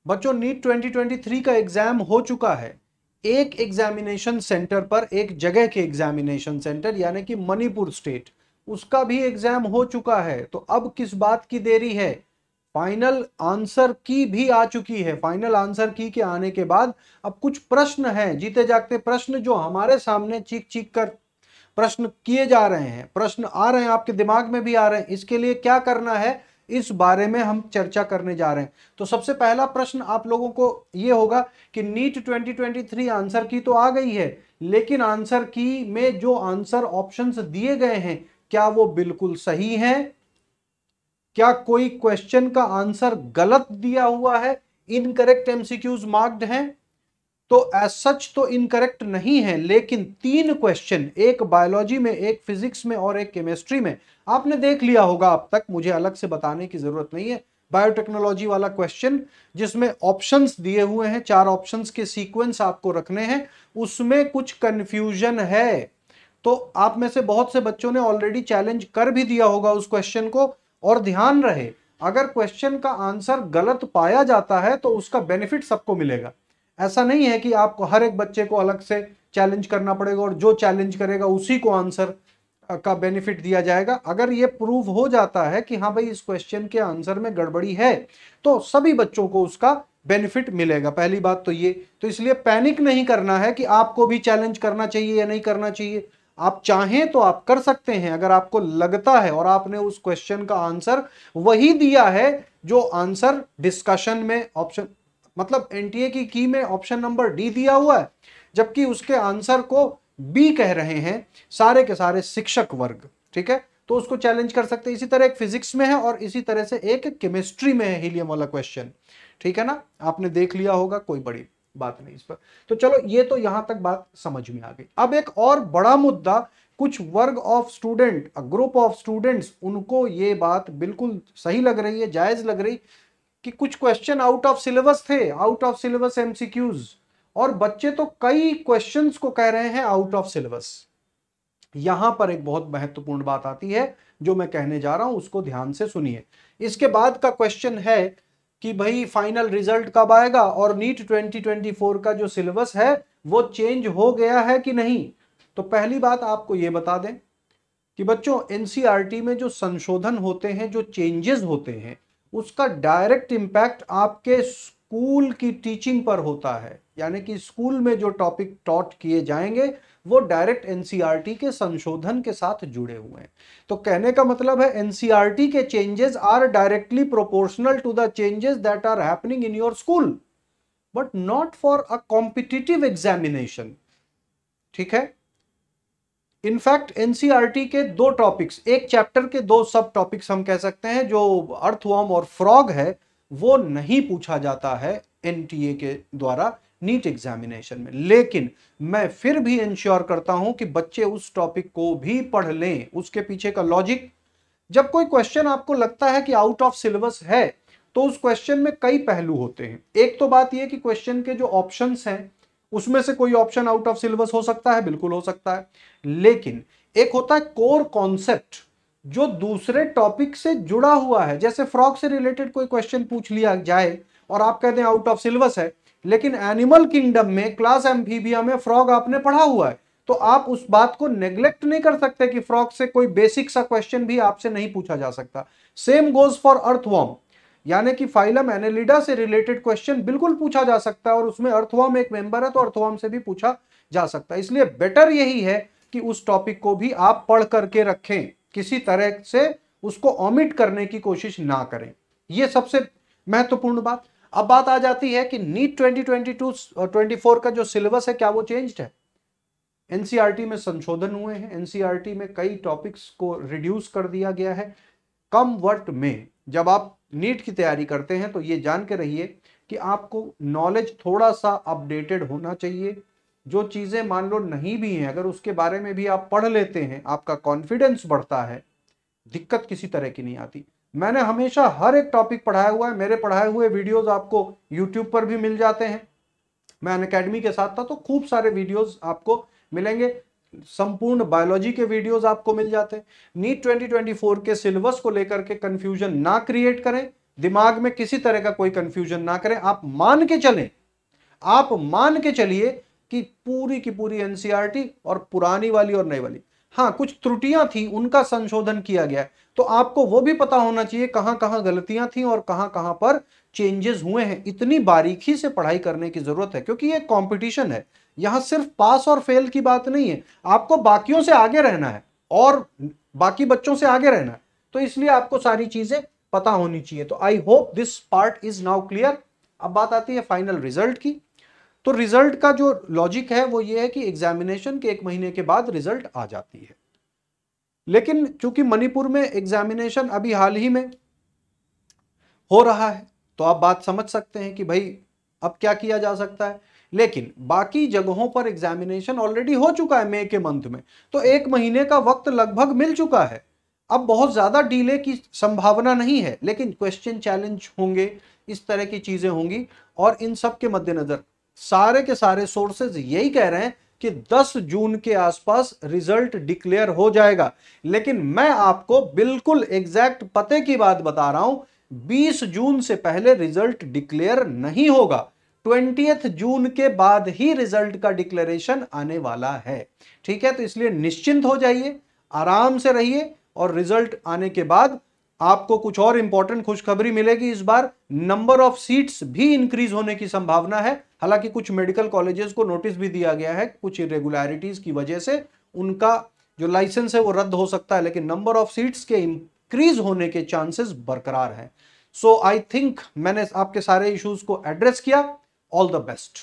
बच्चों नीट 2023 का एग्जाम हो चुका है। एक एग्जामिनेशन सेंटर पर, एक जगह के एग्जामिनेशन सेंटर यानी कि मणिपुर स्टेट, उसका भी एग्जाम हो चुका है। तो अब किस बात की देरी है? फाइनल आंसर की भी आ चुकी है। फाइनल आंसर की के आने के बाद अब कुछ प्रश्न हैं, जीते जागते प्रश्न जो हमारे सामने चीख चीख कर प्रश्न किए जा रहे हैं, प्रश्न आ रहे हैं, आपके दिमाग में भी आ रहे हैं। इसके लिए क्या करना है, इस बारे में हम चर्चा करने जा रहे हैं। तो सबसे पहला प्रश्न आप लोगों को यह होगा कि नीट 2023 आंसर की तो आ गई है, लेकिन आंसर की में जो आंसर ऑप्शंस दिए गए हैं क्या वो बिल्कुल सही हैं? क्या कोई क्वेश्चन का आंसर गलत दिया हुआ है, इनकरेक्ट एमसीक्यूज मार्क्ड हैं? तो एज सच तो इनकरेक्ट नहीं है, लेकिन 3 क्वेश्चन, एक बायोलॉजी में, एक फिजिक्स में और एक केमिस्ट्री में, आपने देख लिया होगा अब तक, मुझे अलग से बताने की जरूरत नहीं है। बायोटेक्नोलॉजी वाला क्वेश्चन जिसमें ऑप्शंस दिए हुए हैं, 4 ऑप्शंस के सीक्वेंस आपको रखने हैं, उसमें कुछ कंफ्यूजन है। तो आप में से बहुत से बच्चों ने ऑलरेडी चैलेंज कर भी दिया होगा उस क्वेश्चन को। और ध्यान रहे, अगर क्वेश्चन का आंसर गलत पाया जाता है तो उसका बेनिफिट सबको मिलेगा। ऐसा नहीं है कि आपको हर एक बच्चे को अलग से चैलेंज करना पड़ेगा और जो चैलेंज करेगा उसी को आंसर का बेनिफिट दिया जाएगा। अगर ये प्रूव हो जाता है कि हाँ भाई इस क्वेश्चन के आंसर में गड़बड़ी है, तो सभी बच्चों को उसका बेनिफिट मिलेगा। पहली बात तो ये, तो इसलिए पैनिक नहीं करना है कि आपको भी चैलेंज करना चाहिए या नहीं करना चाहिए। आप चाहें तो आप कर सकते हैं, अगर आपको लगता है और आपने उस क्वेश्चन का आंसर वही दिया है जो आंसर डिस्कशन में ऑप्शन, मतलब एनटीए की में ऑप्शन नंबर डी दिया हुआ है, जबकि उसके आंसर को बी कह रहे हैं सारे के सारे शिक्षक वर्ग, ठीक है, तो उसको चैलेंज कर सकते हैं। इसी तरह एक फिजिक्स में है और इसी तरह से एक केमिस्ट्री में है हीलियम वाला क्वेश्चन, ठीक है ना, आपने देख लिया होगा, कोई बड़ी बात नहीं इस पर। तो चलो ये तो यहां तक बात समझ में आ गई। अब एक और बड़ा मुद्दा, कुछ वर्ग of student, group of students, उनको ये बात बिल्कुल सही लग रही है, जायज लग रही कि कुछ क्वेश्चन आउट ऑफ सिलेबस थे, आउट ऑफ सिलेबस एमसीक्यूज, और बच्चे तो कई क्वेश्चंस को कह रहे हैं आउट ऑफ सिलेबस। यहां पर एक बहुत महत्वपूर्ण बात आती है जो मैं कहने जा रहा हूं, उसको ध्यान से सुनिए। इसके बाद का क्वेश्चन है कि भाई फाइनल रिजल्ट कब आएगा और नीट 2024 का जो सिलेबस है वो चेंज हो गया है कि नहीं। तो पहली बात आपको यह बता दें कि बच्चों एनसीईआरटी में जो संशोधन होते हैं, जो चेंजेस होते हैं, उसका डायरेक्ट इंपैक्ट आपके स्कूल की टीचिंग पर होता है। यानी कि स्कूल में जो टॉपिक टॉट किए जाएंगे वो डायरेक्ट एनसीईआरटी के संशोधन के साथ जुड़े हुए हैं। तो कहने का मतलब है एनसीईआरटी के changes are directly proportional to the changes that are happening in your school, but not for a competitive examination, ठीक है। इनफैक्ट एनसीईआरटी के 2 टॉपिक्स, एक चैप्टर के 2 सब टॉपिक्स हम कह सकते हैं, जो अर्थवर्म और फ्रॉग है, वो नहीं पूछा जाता है एनटीए के द्वारा नीट एग्जामिनेशन में। लेकिन मैं फिर भी इंश्योर करता हूं कि बच्चे उस टॉपिक को भी पढ़ लें, उसके पीछे का लॉजिक। जब कोई क्वेश्चन आपको लगता है कि आउट ऑफ सिलेबस है, तो उस क्वेश्चन में कई पहलू होते हैं। एक तो बात यह कि क्वेश्चन के जो ऑप्शंस हैं उसमें से कोई ऑप्शन आउट ऑफ सिलेबस हो सकता है, बिल्कुल हो सकता है। लेकिन एक होता है कोर कॉन्सेप्ट जो दूसरे टॉपिक से जुड़ा हुआ है। जैसे फ्रॉग से रिलेटेड कोई क्वेश्चन पूछ लिया जाए और आप कहते हैं आउट ऑफ सिलेबस है, लेकिन एनिमल किंगडम में, क्लास एम्फीबिया में फ्रॉग आपने पढ़ा हुआ है, तो आप उस बात को नेग्लेक्ट नहीं कर सकते कि फ्रॉग से कोई बेसिक सा क्वेश्चन भी आपसे नहीं पूछा जा सकता। सेम गोज फॉर अर्थवर्म, यानी कि फाइलम एनेलिडा से रिलेटेड क्वेश्चन बिल्कुल पूछा जा सकता है, और उसमें अर्थवर्म एक मेंबर है तो अर्थवर्म से भी पूछा जा सकता है। इसलिए बेटर यही है कि उस टॉपिक को भी आप पढ़ करके रखें, किसी तरह से उसको ऑमिट करने की कोशिश ना करें। यह सबसे महत्वपूर्ण बात। अब बात आ जाती है कि नीट 2022-24 का जो सिलेबस है क्या वो चेंज्ड है? एनसीईआरटी में संशोधन हुए हैं, एनसीईआरटी में कई टॉपिक्स को रिड्यूस कर दिया गया है। कम वर्ट में जब आप नीट की तैयारी करते हैं तो ये जान के रहिए कि आपको नॉलेज थोड़ा सा अपडेटेड होना चाहिए। जो चीजें मान लो नहीं भी हैं, अगर उसके बारे में भी आप पढ़ लेते हैं, आपका कॉन्फिडेंस बढ़ता है, दिक्कत किसी तरह की नहीं आती। मैंने हमेशा हर एक टॉपिक पढ़ाया हुआ है, मेरे पढ़ाए हुए वीडियोस आपको यूट्यूब पर भी मिल जाते हैं। मैं अनअकैडमी के साथ था तो खूब सारे वीडियोस आपको मिलेंगे, संपूर्ण बायोलॉजी के वीडियोस आपको मिल जाते हैं। नीट 2024 के सिलेबस को लेकर के कंफ्यूजन ना क्रिएट करें, दिमाग में किसी तरह का कोई कंफ्यूजन ना करें, आप मान के चलें, आप मान के चलिए कि पूरी की पूरी एनसीईआरटी और पुरानी वाली और नई वाली, हाँ कुछ त्रुटियां थी उनका संशोधन किया गया, तो आपको वो भी पता होना चाहिए कहां कहां गलतियां थी और कहां कहां पर चेंजेस हुए हैं। इतनी बारीकी से पढ़ाई करने की जरूरत है, क्योंकि ये कंपटीशन है, यहां सिर्फ पास और फेल की बात नहीं है, आपको बाकियों से आगे रहना है और बाकी बच्चों से आगे रहना है, तो इसलिए आपको सारी चीजें पता होनी चाहिए। तो I hope this part is now clear. अब बात आती है फाइनल रिजल्ट की। तो रिजल्ट का जो लॉजिक है वो ये है कि एग्जामिनेशन के 1 महीने के बाद रिजल्ट आ जाती है, लेकिन चूंकि मणिपुर में एग्जामिनेशन अभी हाल ही में हो रहा है, तो आप बात समझ सकते हैं कि भाई अब क्या किया जा सकता है। लेकिन बाकी जगहों पर एग्जामिनेशन ऑलरेडी हो चुका है मई के मंथ में, तो 1 महीने का वक्त लगभग मिल चुका है। अब बहुत ज्यादा डिले की संभावना नहीं है, लेकिन क्वेश्चन चैलेंज होंगे, इस तरह की चीजें होंगी, और इन सब के मद्देनजर सारे के सारे सोर्सेज यही कह रहे हैं कि 10 जून के आसपास रिजल्ट डिक्लेयर हो जाएगा। लेकिन मैं आपको बिल्कुल एग्जैक्ट पते की बात बता रहा हूं, 20 जून से पहले रिजल्ट डिक्लेयर नहीं होगा, 20 जून के बाद ही रिजल्ट का डिक्लेरेशन आने वाला है। ठीक है, तो इसलिए निश्चिंत हो जाइए, आराम से रहिए, और रिजल्ट आने के बाद आपको कुछ और इंपॉर्टेंट खुशखबरी मिलेगी। इस बार नंबर ऑफ सीट्स भी इंक्रीज होने की संभावना है। हालांकि कुछ मेडिकल कॉलेजेस को नोटिस भी दिया गया है, कुछ इरेगुलरिटीज की वजह से उनका जो लाइसेंस है वो रद्द हो सकता है, लेकिन नंबर ऑफ सीट्स के इंक्रीज होने के चांसेस बरकरार हैं। सो आई थिंक मैंने आपके सारे इश्यूज को एड्रेस किया। All the best.